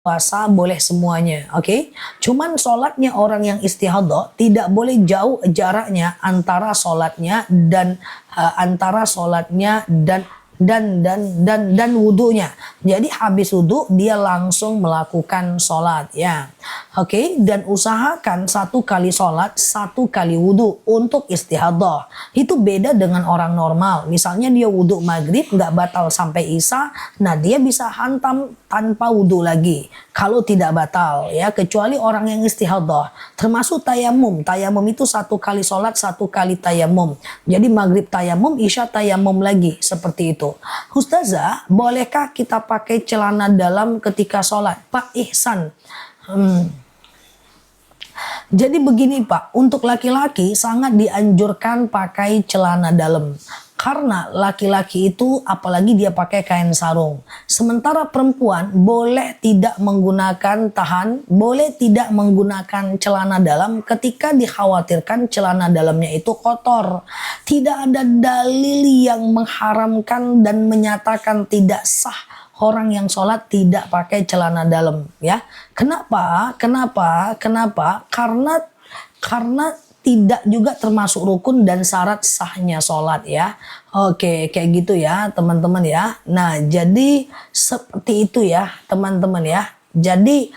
puasa boleh semuanya, oke? Cuman sholatnya orang yang istihadhah tidak boleh jauh jaraknya antara sholatnya dan dan wudunya. Jadi habis wudu dia langsung melakukan sholat ya. Oke, dan usahakan 1 kali sholat, 1 kali wudu untuk istihadhah. Itu beda dengan orang normal. Misalnya dia wudu maghrib nggak batal sampai isya, nah dia bisa hantam tanpa wudu lagi. Kalau tidak batal ya, kecuali orang yang istihadhah. Termasuk tayamum. Tayamum itu 1 kali sholat, 1 kali tayamum. Jadi maghrib tayamum, isya tayamum lagi, seperti itu. Ustazah, bolehkah kita pakai celana dalam ketika sholat? Pak Ihsan. Jadi begini Pak, untuk laki-laki sangat dianjurkan pakai celana dalam. Karena laki-laki itu apalagi dia pakai kain sarung. Sementara perempuan boleh tidak menggunakan celana dalam ketika dikhawatirkan celana dalamnya itu kotor. Tidak ada dalil yang mengharamkan dan menyatakan tidak sah orang yang sholat tidak pakai celana dalam ya. Kenapa? Karena tidak juga termasuk rukun dan syarat sahnya sholat ya. Oke, kayak gitu ya teman-teman ya. Nah, jadi seperti itu ya teman-teman ya. Jadi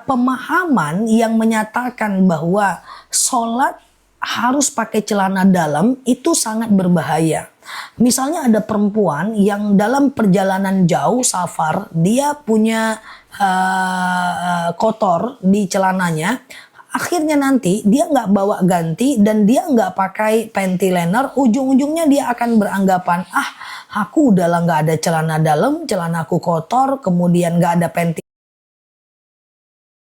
pemahaman yang menyatakan bahwa sholat harus pakai celana dalam itu sangat berbahaya. Misalnya ada perempuan yang dalam perjalanan jauh safar, dia punya kotor di celananya. Akhirnya nanti dia nggak bawa ganti dan dia nggak pakai panty liner, ujung-ujungnya dia akan beranggapan, aku udah lah nggak ada celana dalam, celana aku kotor, kemudian nggak ada panty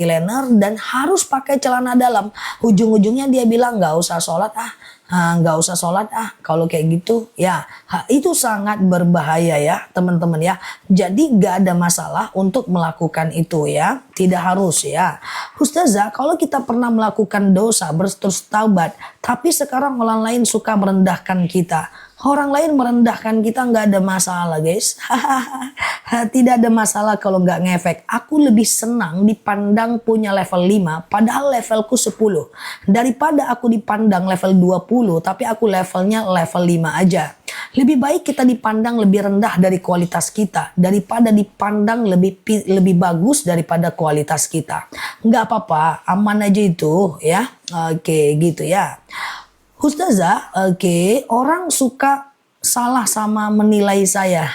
liner dan harus pakai celana dalam. Ujung-ujungnya dia bilang nggak usah sholat kalau kayak gitu ya. Itu sangat berbahaya ya teman-teman ya. Jadi nggak ada masalah untuk melakukan itu ya, tidak harus ya. Ustazah, kalau kita pernah melakukan dosa terus taubat, tapi sekarang orang lain suka merendahkan kita, orang lain merendahkan kita, nggak ada masalah guys. Tidak ada masalah kalau nggak ngefek. Aku lebih senang dipandang punya level 5 padahal levelku 10. Daripada aku dipandang level 20 tapi aku levelnya level 5 aja. Lebih baik kita dipandang lebih rendah dari kualitas kita daripada dipandang lebih bagus daripada kualitas kita. Nggak apa-apa, aman aja itu ya. Oke, gitu ya. Ustazah, orang suka salah sama menilai saya.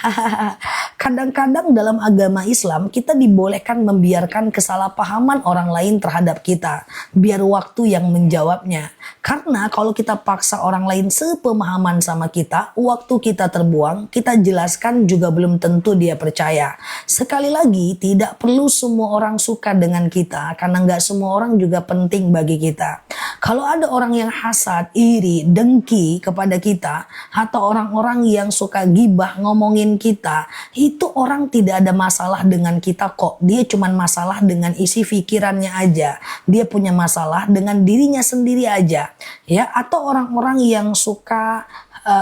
Kadang-kadang dalam agama Islam kita dibolehkan membiarkan kesalahpahaman orang lain terhadap kita, biar waktu yang menjawabnya. Karena kalau kita paksa orang lain sepemahaman sama kita, waktu kita terbuang, kita jelaskan juga belum tentu dia percaya. Sekali lagi, tidak perlu semua orang suka dengan kita, karena nggak semua orang juga penting bagi kita. Kalau ada orang yang hasad, iri, dengki kepada kita, atau orang-orang yang suka gibah ngomongin kita, itu orang tidak ada masalah dengan kita kok. Dia cuma masalah dengan isi pikirannya aja. Dia punya masalah dengan dirinya sendiri aja. Ya, atau orang-orang yang suka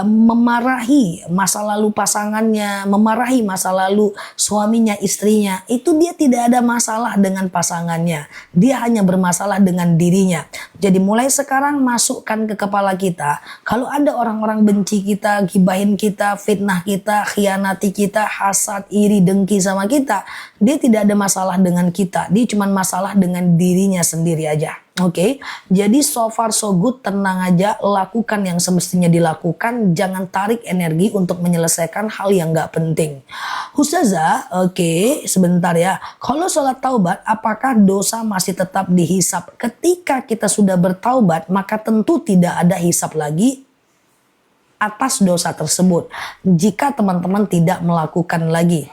memarahi masa lalu pasangannya, memarahi masa lalu suaminya, istrinya, itu dia tidak ada masalah dengan pasangannya. Dia hanya bermasalah dengan dirinya. Jadi mulai sekarang masukkan ke kepala kita, kalau ada orang-orang benci kita, gibahin kita, fitnah kita, khianati kita, hasad, iri, dengki sama kita, dia tidak ada masalah dengan kita. Dia cuma masalah dengan dirinya sendiri aja. Oke, jadi so far so good, tenang aja, lakukan yang semestinya dilakukan, jangan tarik energi untuk menyelesaikan hal yang gak penting. Ustazah, sebentar ya, kalau sholat taubat, apakah dosa masih tetap dihisap? Ketika kita sudah bertaubat, maka tentu tidak ada hisap lagi atas dosa tersebut, jika teman-teman tidak melakukan lagi.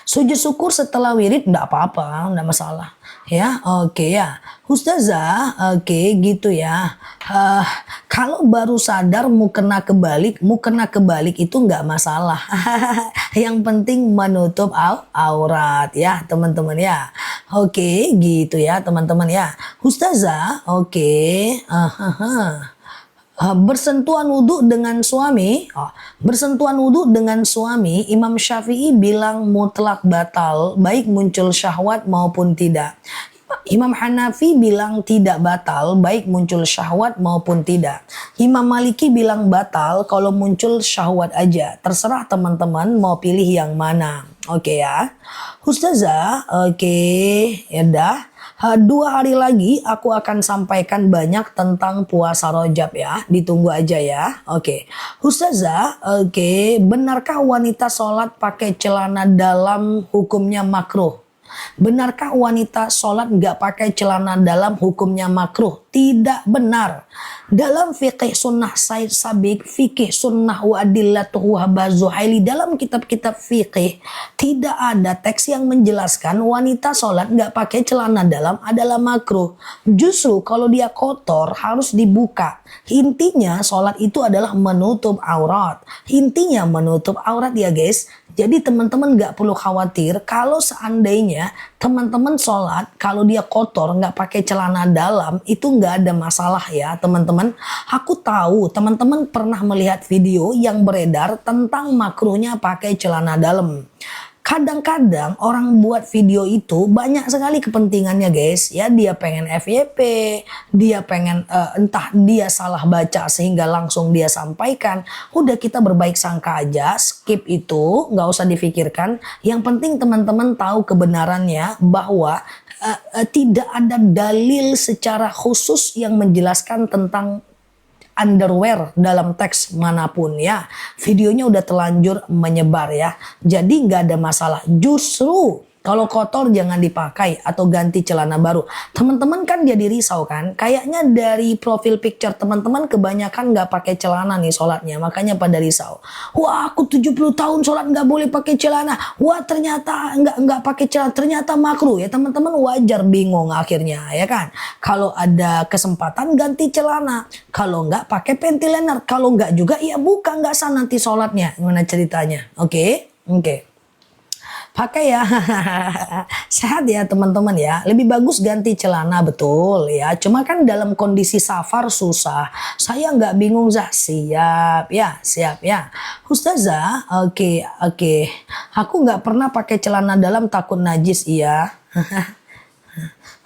Sujud syukur setelah wirid enggak apa-apa, enggak masalah. Ya, ya. Ustazah, gitu ya. Kalau baru sadar mau kena kebalik itu enggak masalah. Yang penting menutup aurat ya, teman-teman ya. Gitu ya, teman-teman ya. Ustazah, Bersentuhan wudhu dengan suami, bersentuhan wudhu dengan suami, Imam Syafi'i bilang mutlak batal, baik muncul syahwat maupun tidak. Imam Hanafi bilang tidak batal, baik muncul syahwat maupun tidak. Imam Maliki bilang batal kalau muncul syahwat aja. Terserah teman-teman mau pilih yang mana. Oke ya. Ustazah, oke, ya dah. 2 hari lagi aku akan sampaikan banyak tentang puasa Rajab ya. Ditunggu aja ya. Oke. Ustazah, oke, benarkah wanita sholat pakai celana dalam hukumnya makruh? Benarkah wanita sholat nggak pakai celana dalam hukumnya makruh? Tidak benar. Dalam fikih sunnah Said Sabiq, fikih sunnah wa adillatuhu Zuhaili, dalam kitab-kitab fikih tidak ada teks yang menjelaskan wanita sholat nggak pakai celana dalam adalah makruh. Justru kalau dia kotor harus dibuka. Intinya sholat itu adalah menutup aurat. Intinya menutup aurat ya guys. Jadi teman-teman gak perlu khawatir kalau seandainya teman-teman sholat, kalau dia kotor gak pakai celana dalam, itu gak ada masalah ya teman-teman. Aku tahu teman-teman pernah melihat video yang beredar tentang makruhnya pakai celana dalam. Kadang-kadang orang buat video itu banyak sekali kepentingannya guys. Ya dia pengen FYP, dia pengen entah dia salah baca sehingga langsung dia sampaikan. Udah kita berbaik sangka aja, skip itu, nggak usah difikirkan. Yang penting teman-teman tahu kebenarannya bahwa tidak ada dalil secara khusus yang menjelaskan tentang underwear dalam teks manapun ya. Videonya udah terlanjur menyebar ya. Jadi nggak ada masalah. Justru kalau kotor jangan dipakai atau ganti celana baru. Teman-teman kan jadi risau kan. Kayaknya dari profil picture teman-teman kebanyakan nggak pakai celana nih sholatnya. Makanya pada risau. Wah aku 70 tahun sholat nggak boleh pakai celana. Wah ternyata nggak pakai celana. Ternyata makruh ya teman-teman, wajar bingung akhirnya ya kan. Kalau ada kesempatan ganti celana. Kalau nggak pakai panty liner. Kalau nggak juga ya buka, nggak sah nanti sholatnya. Gimana ceritanya? Oke. Pakai ya. Sehat ya teman-teman ya. Lebih bagus ganti celana, betul ya. Cuma kan dalam kondisi safar susah. Saya nggak bingung Zah. Siap ya. Ustazah, oke. Aku nggak pernah pakai celana dalam, takut najis. Iya.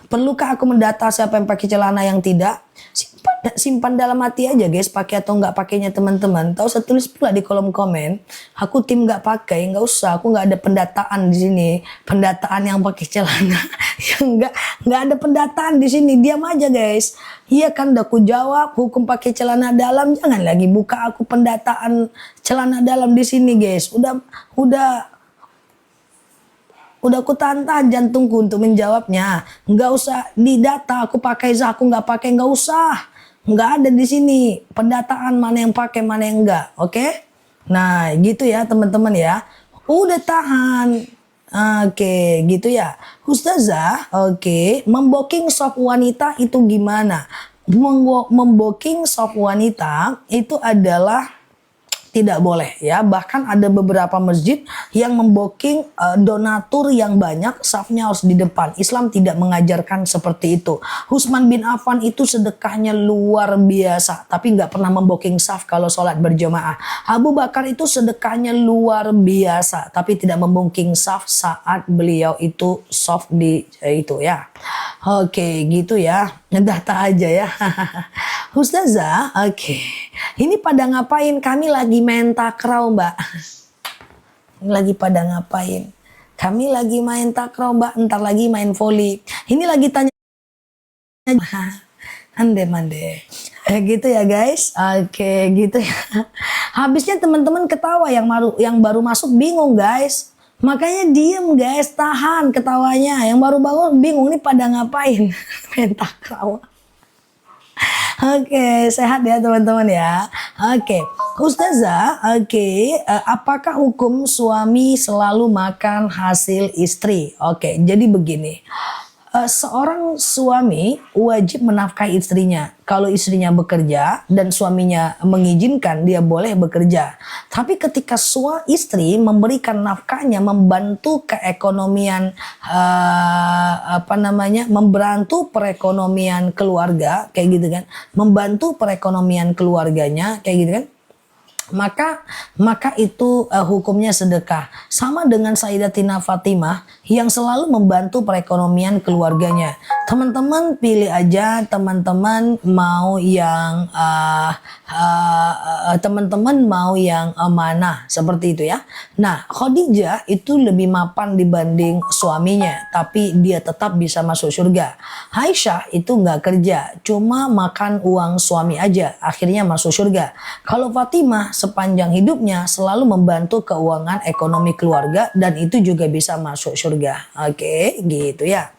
Perlukah aku mendata siapa yang pakai celana yang tidak? Simpan dalam hati aja guys, pakai atau nggak pakainya teman-teman. Tahu saya tulis pula di kolom komen. Aku tim nggak pakai, nggak usah. Aku nggak ada pendataan di sini. Pendataan yang pakai celana, yang nggak ada pendataan di sini. Diam aja guys. Iya kan, udah aku jawab. Hukum pakai celana dalam, jangan lagi buka aku pendataan celana dalam di sini guys. Udah aku tahan jantungku untuk menjawabnya. Nggak usah didata aku pakai Zah, aku nggak pakai, nggak usah. Nggak ada di sini pendataan mana yang pakai mana yang enggak. Oke? Nah gitu ya teman-teman ya. Udah tahan. Oke, gitu ya. Ustazah, oke. Memboking soft wanita itu gimana? Memboking soft wanita itu adalah tidak boleh ya. Bahkan ada beberapa masjid yang memboking donatur yang banyak, safnya harus di depan. Islam tidak mengajarkan seperti itu. Utsman bin Affan itu sedekahnya luar biasa, tapi nggak pernah memboking saf kalau sholat berjamaah. Abu Bakar itu sedekahnya luar biasa, tapi tidak memboking saf saat beliau itu soft di itu ya. Oke, gitu ya. Ngedata aja ya. Ustazah, oke. Ini pada ngapain? Kami lagi main takraw, Mbak. Lagi pada ngapain? Kami lagi main takraw, Mbak. Ntar lagi main volley. Ini lagi tanya. Ande-mande. Gitu ya guys. Oke, gitu ya. Habisnya teman-teman ketawa, yang baru masuk bingung guys. Makanya diem guys, tahan ketawanya. Yang baru bangun bingung nih pada ngapain. Main takraw. Oke, sehat ya teman-teman ya. Oke, Ustazah, apakah hukum suami selalu makan hasil istri? Oke, jadi begini. seorang suami wajib menafkahi istrinya. Kalau istrinya bekerja dan suaminya mengizinkan, dia boleh bekerja. Tapi ketika istri memberikan nafkahnya, membantu keekonomian, membantu perekonomian keluarga, kayak gitu kan, membantu perekonomian keluarganya, kayak gitu kan, maka itu hukumnya sedekah. Sama dengan Sayyidatina Fatimah yang selalu membantu perekonomian keluarganya. Teman-teman pilih aja, teman-teman mau yang mana, seperti itu ya. Nah, Khadijah itu lebih mapan dibanding suaminya, tapi dia tetap bisa masuk surga. Aisyah itu nggak kerja, cuma makan uang suami aja, akhirnya masuk surga. Kalau Fatimah sepanjang hidupnya selalu membantu keuangan ekonomi keluarga dan itu juga bisa masuk surga. Oke, gitu ya.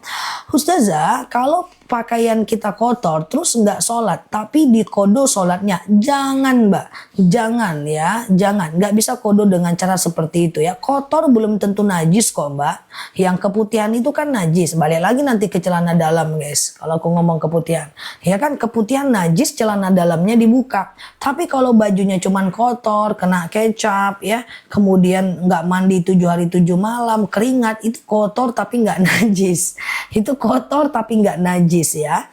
Ustazah, kalau pakaian kita kotor terus nggak sholat tapi dikodo sholatnya, jangan mbak, jangan ya, jangan, nggak bisa kodo dengan cara seperti itu ya. Kotor belum tentu najis kok mbak, yang keputihan itu kan najis. Balik lagi nanti ke celana dalam guys, kalau aku ngomong keputihan ya kan, keputihan najis, celana dalamnya dibuka. Tapi kalau bajunya cuman kotor, kena kecap ya, kemudian nggak mandi 7 hari 7 malam, keringat, itu kotor tapi nggak najis, itu kotor tapi nggak najis ya.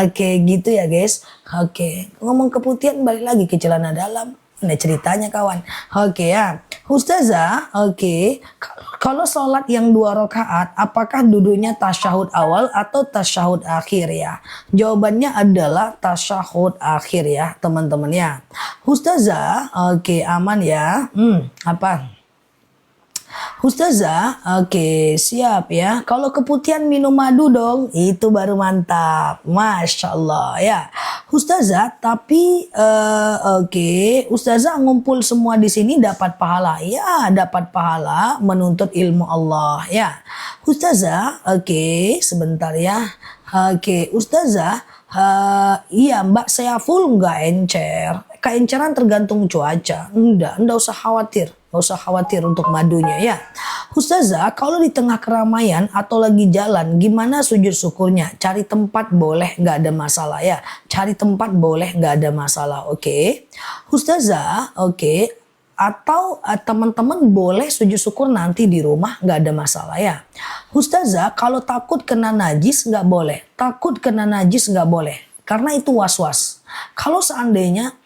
Oke, gitu ya guys. Oke, ngomong keputihan balik lagi ke celana dalam. Ini ceritanya kawan. Oke ya, Ustazah. Oke, kalau sholat yang 2 rakaat, apakah duduknya tasyahud awal atau tasyahud akhir ya? Jawabannya adalah tasyahud akhir ya teman-teman ya. Ustazah, oke, aman ya. Apa? Ustazah, oke, siap ya. Kalau keputihan minum madu dong, itu baru mantap. Masya Allah ya. Ustazah, tapi oke, Ustazah ngumpul semua di sini dapat pahala. Ya, dapat pahala menuntut ilmu Allah ya. Ustazah, oke, sebentar ya. Oke, Ustazah, iya mbak, saya full nggak encer. Keenceran tergantung cuaca. Enggak usah khawatir. Gak usah khawatir untuk madunya ya. Ustazah, kalau di tengah keramaian atau lagi jalan, gimana sujud syukurnya? Cari tempat boleh, gak ada masalah ya. Cari tempat boleh, gak ada masalah. Oke. Ustazah, oke. Atau teman-teman boleh sujud syukur nanti di rumah, gak ada masalah ya. Ustazah, kalau takut kena najis gak boleh. Takut kena najis gak boleh. Karena itu was-was. Kalau seandainya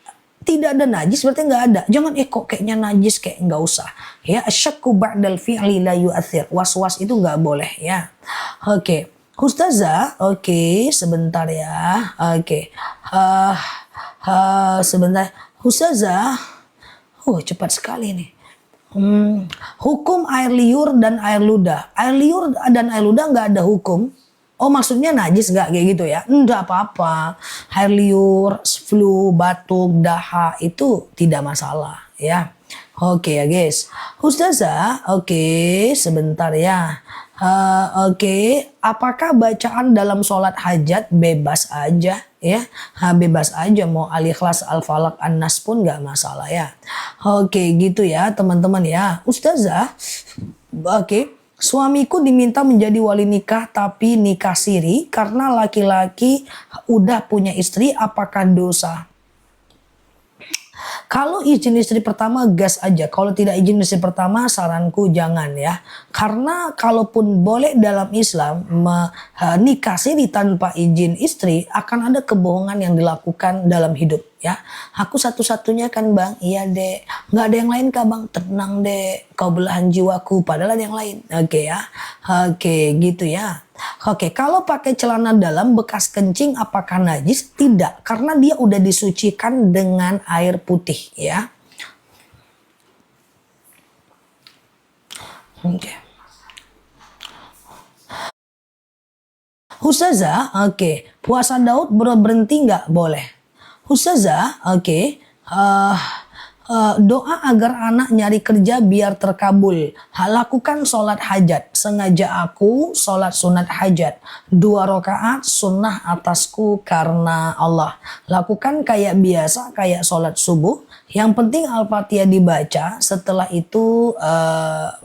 tidak ada najis berarti nggak ada. Jangan kok kayaknya najis, kayak nggak usah. Ya, asyakku ba'dal fi'li la yu'athir. Was-was itu nggak boleh ya. Oke. Ustazah, oke, sebentar ya. Oke. Sebentar. Ustazah. Cepat sekali nih. Hukum air liur dan air ludah. Air liur dan air ludah nggak ada hukum. Oh, maksudnya najis gak kayak gitu ya? Enggak apa-apa. Air liur, flu, batuk, dahak itu tidak masalah ya. Oke ya guys. Ustazah, oke, sebentar ya. Oke, apakah bacaan dalam sholat hajat bebas aja ya? Bebas aja, mau Al-Ikhlas, Al-Falaq, An-Nas pun gak masalah ya. Oke, gitu ya teman-teman ya. Ustazah, oke. Suamiku diminta menjadi wali nikah tapi nikah siri karena laki-laki udah punya istri, apakah dosa? Kalau izin istri pertama gas aja. Kalau tidak izin istri pertama saranku jangan ya. Karena kalaupun boleh dalam Islam nikah siri tanpa izin istri, akan ada kebohongan yang dilakukan dalam hidup ya. Aku satu-satunya kan bang, iya dek. Nggak ada yang lain kah bang? Tenang dek, kau belahan jiwaku. Padahal ada yang lain. Oke ya. Oke gitu ya. Oke, kalau pakai celana dalam bekas kencing apakah najis? Tidak, karena dia udah disucikan dengan air putih ya. Oke. Ustazah, oke. Puasa Daud berhenti nggak? Boleh. Ustazah, oke. Doa agar anak nyari kerja biar terkabul. Lakukan sholat hajat. Sengaja aku sholat sunat hajat. 2 rakaat sunnah atasku karena Allah. Lakukan kayak biasa, kayak sholat subuh. Yang penting Al-Fatihah dibaca, setelah itu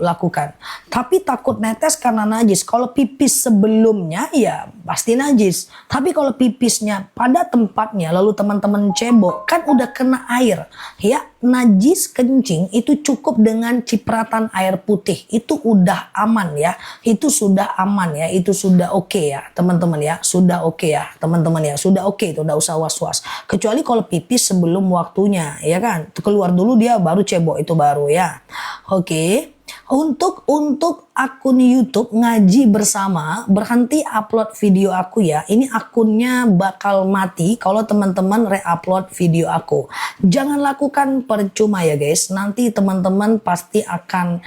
lakukan. Tapi takut netes karena najis. Kalau pipis sebelumnya ya pasti najis. Tapi kalau pipisnya pada tempatnya lalu teman-teman cebok, kan udah kena air. Ya, najis kencing itu cukup dengan cipratan air putih. Itu udah aman ya. Itu sudah aman ya. Itu sudah oke ya teman-teman ya. Sudah oke ya teman-teman ya. Sudah oke itu, udah usah was-was. Kecuali kalau pipis sebelum waktunya ya kan. Keluar dulu dia baru cebok, itu baru ya. Oke. Untuk akun YouTube ngaji bersama, berhenti upload video aku ya. Ini akunnya bakal mati kalau teman-teman re-upload video aku. Jangan lakukan percuma ya guys. Nanti teman-teman pasti akan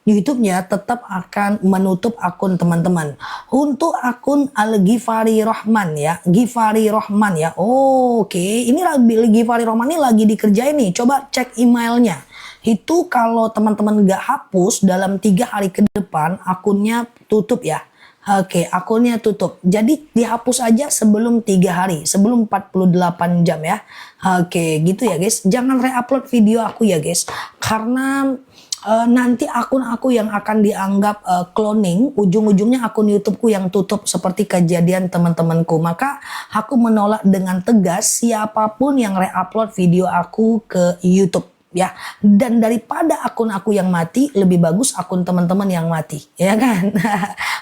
YouTube-nya tetap akan menutup akun teman-teman. Untuk akun Al-Ghifari Rahman ya. Ghifari Rahman ya. Oke. Ini Ghifari Rahman ini lagi dikerjain nih. Coba cek emailnya. Itu kalau teman-teman gak hapus dalam 3 hari ke depan, akunnya tutup ya. Oke, akunnya tutup. Jadi dihapus aja sebelum 3 hari, sebelum 48 jam ya. Oke, gitu ya guys. Jangan re-upload video aku ya guys. Karena nanti akun aku yang akan dianggap cloning, ujung-ujungnya akun YouTubeku yang tutup seperti kejadian teman-temanku. Maka aku menolak dengan tegas siapapun yang re-upload video aku ke YouTube. Ya, dan daripada akun aku yang mati, lebih bagus akun teman-teman yang mati, ya kan?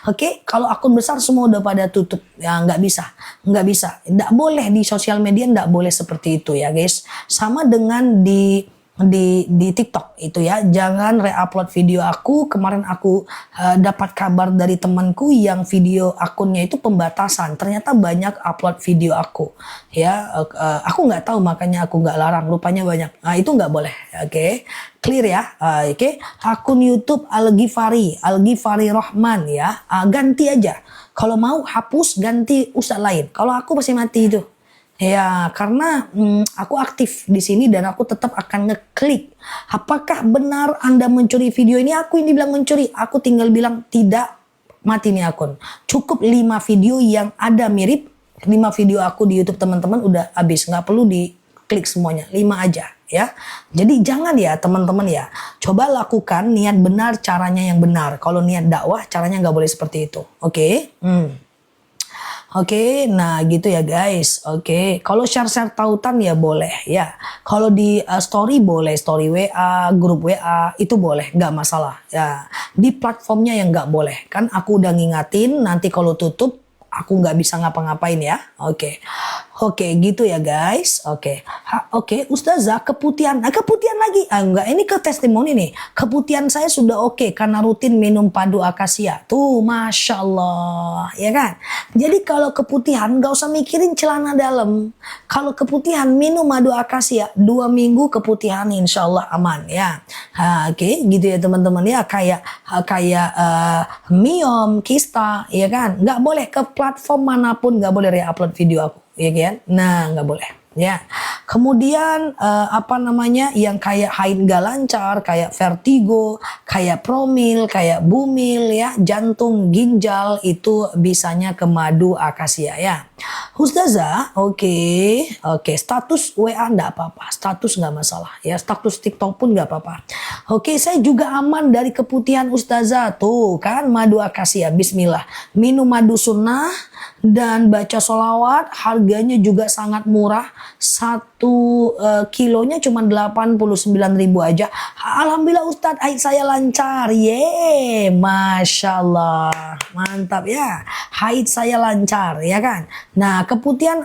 Oke, kalau akun besar semua udah pada tutup, ya nggak bisa, nggak boleh di sosial media, nggak boleh seperti itu ya guys. Sama dengan di TikTok itu ya, jangan re-upload video aku. Kemarin aku dapat kabar dari temanku yang video akunnya itu pembatasan, ternyata banyak upload video aku ya. Aku nggak tahu, makanya aku nggak larang, rupanya banyak. Nah, itu nggak boleh. Oke. Clear ya. Oke. Akun YouTube Al-Ghifari Rahman ya, ganti aja. Kalau mau hapus, ganti ustaz lain. Kalau aku masih mati itu. Ya, karena aku aktif di sini dan aku tetap akan ngeklik. Apakah benar Anda mencuri video ini? Aku yang dibilang mencuri. Aku tinggal bilang tidak, mati nih akun. Cukup 5 video yang ada mirip. 5 video aku di YouTube teman-teman udah habis. Nggak perlu diklik semuanya. 5 aja ya. Jadi jangan ya teman-teman ya. Coba lakukan niat benar, caranya yang benar. Kalau niat dakwah, caranya nggak boleh seperti itu. Oke? Oke, nah gitu ya guys. Oke, kalau share-share tautan ya boleh ya. Kalau di story boleh, story WA, grup WA itu boleh, nggak masalah ya. Di platformnya yang nggak boleh. Kan aku udah ngingatin, nanti kalau tutup aku nggak bisa ngapa-ngapain ya. Oke, gitu ya guys. Oke, Ustazah keputihan. Keputihan lagi. Enggak, ini ke testimoni nih. Keputihan saya sudah oke karena rutin minum padu akasia. Tuh, Masya Allah. Ya kan? Jadi kalau keputihan nggak usah mikirin celana dalam. Kalau keputihan minum madu akasia 2 minggu keputihan insya Allah aman ya. Oke, gitu ya teman-teman ya. Kayak Miom, Kista, ya kan? Nggak boleh ke platform manapun, nggak boleh re-upload video aku. Ya kan? Nah, nggak boleh ya. Kemudian yang kayak haid gak lancar, kayak vertigo, kayak promil, kayak bumil ya, jantung, ginjal, itu bisanya ke madu akasia ya. Ustazah, oke, status WA enggak apa-apa, status nggak masalah ya, status TikTok pun nggak apa-apa. Oke, saya juga aman dari keputihan Ustazah. Tuh kan madu akasia, bismillah. Minum madu sunnah dan baca sholawat, harganya juga sangat murah. 1 kilonya cuma 89.000 aja. Alhamdulillah Ustadz, haid saya lancar. Masya Allah, mantap ya. Haid saya lancar ya kan. Nah, keputihan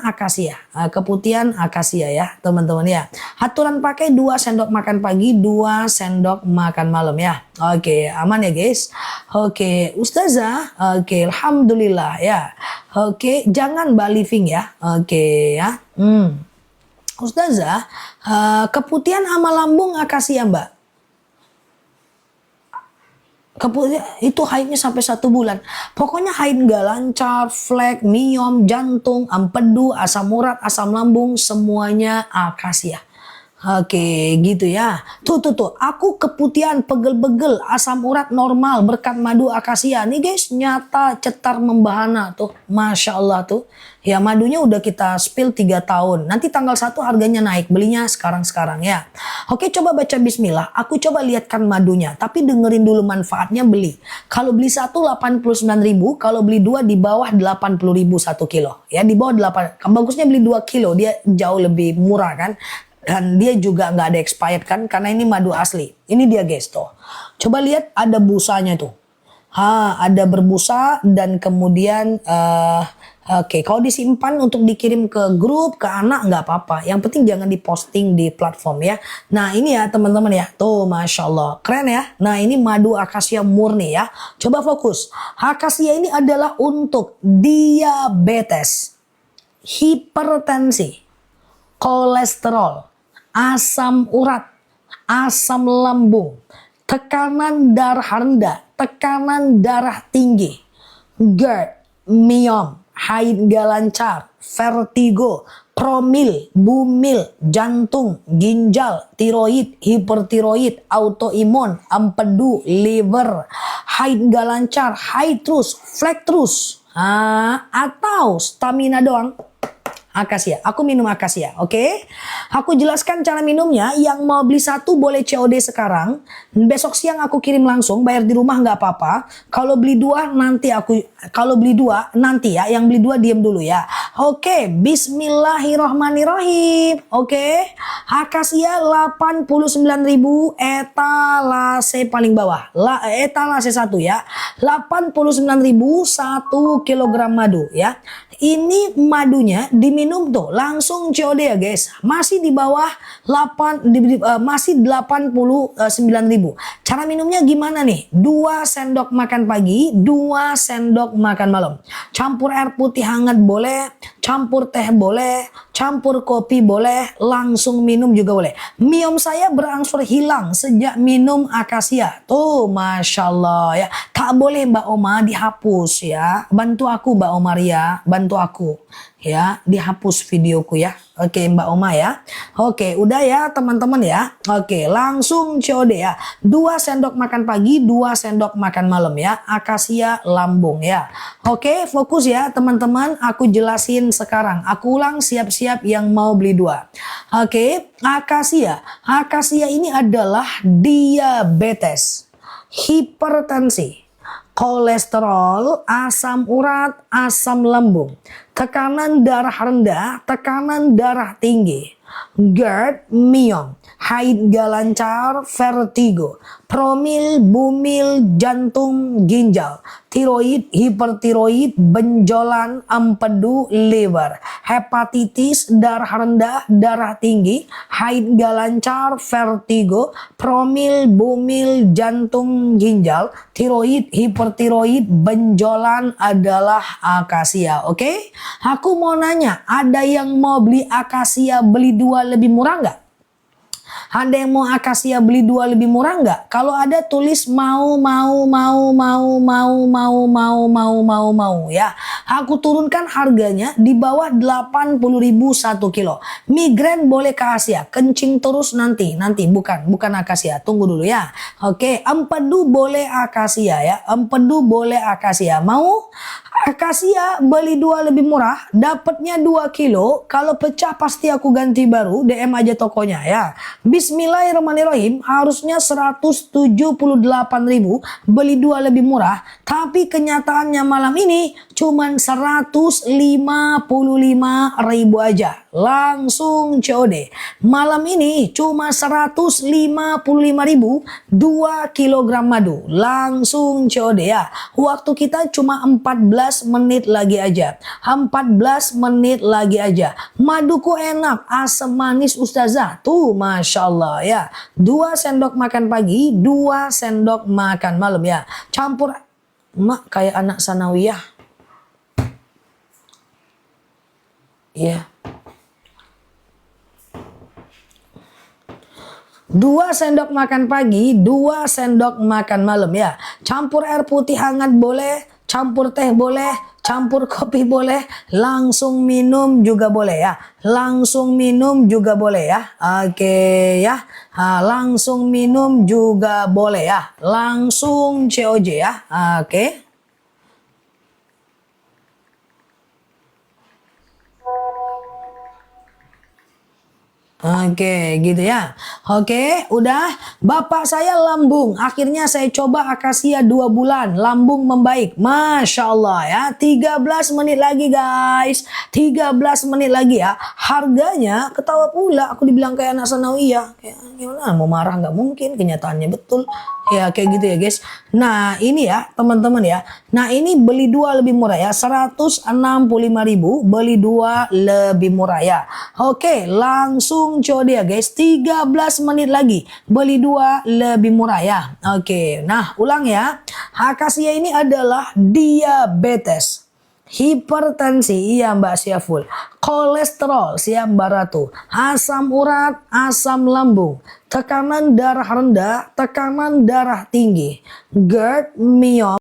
akasia ya teman-teman ya. Aturan pakai 2 sendok makan pagi, 2 sendok makan malam ya. Oke, aman ya guys. Oke, Ustazah. Oke, alhamdulillah ya. Oke, jangan living ya. Oke ya. Ustazah, keputihan sama lambung akasia mbak. Itu haidnya sampai 1 bulan. Pokoknya haid gak lancar, flek, miom, jantung, empedu, asam urat, asam lambung, semuanya akasia. Oke, gitu ya. Tuh. Aku keputihan, pegel-begel, asam urat normal berkat madu akasia. Nih guys, nyata cetar membahana tuh. Masya Allah tuh. Ya madunya udah kita spill 3 tahun. Nanti tanggal 1 harganya naik. Belinya sekarang-sekarang ya. Oke, coba baca bismillah. Aku coba lihatkan madunya. Tapi dengerin dulu manfaatnya beli. Kalau beli satu 89.000. Kalau beli 2 di bawah 80.000 1 kilo. Ya di bawah 8. Bagusnya beli 2 kilo. Dia jauh lebih murah kan. Dan dia juga nggak ada expired kan, karena ini madu asli. Ini dia guys tuh. Coba lihat ada busanya tuh. Ada berbusa dan kemudian oke, kalau disimpan untuk dikirim ke grup, ke anak nggak apa-apa. Yang penting jangan diposting di platform ya. Nah ini ya teman-teman ya. Tuh Masya Allah. Keren ya. Nah ini madu akasia murni ya. Coba fokus. Akasia ini adalah untuk diabetes, hipertensi, kolesterol, asam urat, asam lambung, tekanan darah rendah, tekanan darah tinggi, GERD, myom, haid gak lancar, vertigo, promil, bumil, jantung, ginjal, tiroid, hipertiroid, autoimun, empedu, liver, haid gak lancar, haid terus, flek terus, atau stamina doang. Akasia, aku minum akasia, oke? Aku jelaskan cara minumnya. Yang mau beli satu boleh COD sekarang. Besok siang aku kirim langsung, bayar di rumah nggak apa-apa. Kalau beli 2 nanti kalau beli 2 nanti ya. Yang beli 2 diem dulu ya. Oke, Bismillahirrohmanirrohim. Oke, akasia 89.000 etalase paling bawah. Etalase 1 ya. 89.000 1 kilogram madu ya. Ini madunya diminum tuh langsung COD ya guys. Masih di bawah 89.000. Cara minumnya gimana nih? 2 sendok makan pagi, 2 sendok makan malam. Campur air putih hangat boleh, campur teh boleh, campur kopi boleh, langsung minum juga boleh. Myom saya berangsur hilang sejak minum akasia. Tuh Masya Allah ya. Tak boleh Mbak Oma dihapus ya. Bantu aku Mbak Omaria, bantu aku ya, dihapus videoku ya. Oke Mbak Oma ya. Oke udah ya teman-teman ya. Oke langsung COD ya. 2 sendok makan pagi, 2 sendok makan malam ya. Akasia lambung ya. Oke fokus ya teman-teman. Aku jelasin sekarang. Aku ulang, siap-siap yang mau beli 2. Oke, akasia. Akasia ini adalah diabetes, hipertensi, kolesterol, asam urat, asam lambung, tekanan darah rendah, tekanan darah tinggi, GERD, myom, haid gak lancar, vertigo, promil, bumil, jantung, ginjal, tiroid, hipertiroid, benjolan, empedu, liver, hepatitis, darah rendah, darah tinggi, haid gak lancar, vertigo, promil, bumil, jantung, ginjal, tiroid, hipertiroid, benjolan adalah akasia. Oke? Aku mau nanya, ada yang mau beli akasia beli 2 lebih murah nggak? Ada yang mau akasia beli 2 lebih murah nggak? Kalau ada tulis mau ya. Aku turunkan harganya di bawah 80.000 1 kilo. Migrain boleh ke akasia, kencing terus nanti bukan akasia. Tunggu dulu ya. Oke, empedu boleh akasia ya. Empedu boleh akasia. Mau? Akasia beli 2 lebih murah, dapatnya 2 kilo. Kalau pecah pasti aku ganti baru, DM aja tokonya ya. Bismillahirrahmanirrahim, harusnya 178.000, beli 2 lebih murah. Tapi kenyataannya malam ini cuman 155.000 aja. Langsung COD. Malam ini cuma 155.000, 2 kilogram madu. Langsung COD ya. Waktu kita cuma 14 menit lagi aja. 14 menit lagi aja. Maduku enak, asam manis ustazah. Tuh Masya Allah ya. 2 sendok makan pagi, 2 sendok makan malam ya. Campur, mak kayak anak sanawiyah. Ya. 2 sendok makan pagi, 2 sendok makan malam ya. Campur air putih hangat boleh, campur teh boleh, campur kopi boleh, langsung minum juga boleh ya. Langsung minum juga boleh ya. Oke ya. Langsung minum juga boleh ya. Langsung COJ ya. Oke. Oke, gitu ya. Oke, udah. Bapak saya lambung. Akhirnya saya coba akasia 2 bulan. Lambung membaik. Masya Allah ya. 13 menit lagi guys. 13 menit lagi ya. Harganya ketawa pula. Aku dibilang kayak anak sanawiyah. Kayak gimana? Mau marah nggak mungkin. Kenyataannya betul. Ya kayak gitu ya guys. Nah ini ya teman-teman ya. Nah ini beli 2 lebih murah ya. 165.000. Beli 2 lebih murah ya. Oke, langsung COD ya guys. 13 menit lagi. Beli 2 lebih murah ya. Oke, nah ulang ya. Akasia ini adalah diabetes, hipertensi, iya Mbak Syaful, kolesterol, siap Mbak Ratu, asam urat, asam lambung, tekanan darah rendah, tekanan darah tinggi, GERD, miom,